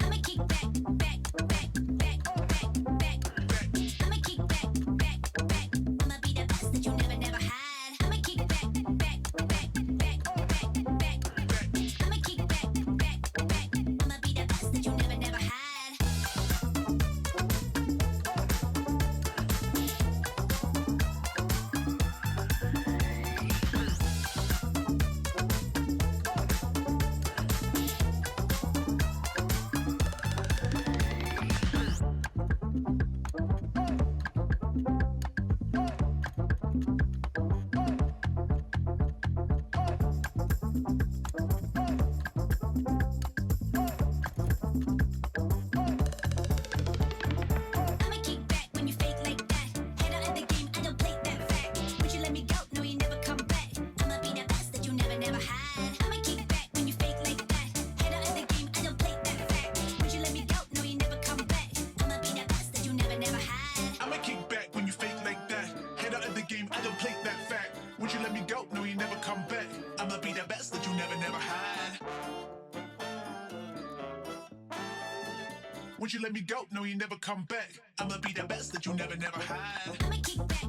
I'ma kick back, back, back, back, back, back, back. I'ma kick back, back, back. I'ma be the best that you never, never had. I'ma kick back, back, back, back, back, back, back. I'ma kick back, back, back. I'ma be the best that you never, never had. I'ma kick back when you fake like that. Head out of the game, I don't play that fact. Would you let me go? No, you never come back. I'ma be the best that you never, never had. I'ma kick back when you fake like that. Head out of the game, I don't play that fact. Would you let me go? No, you never come back. I'ma be the best that you never, never had. I'ma kick back when you fake like that. Head out of the game, I don't play that fact. Would you let me go? No, you never come back. I'ma be the best that you never, never had. Would you let me go? No, you never come back. I'ma be the best that you never, never had. I'ma kick back,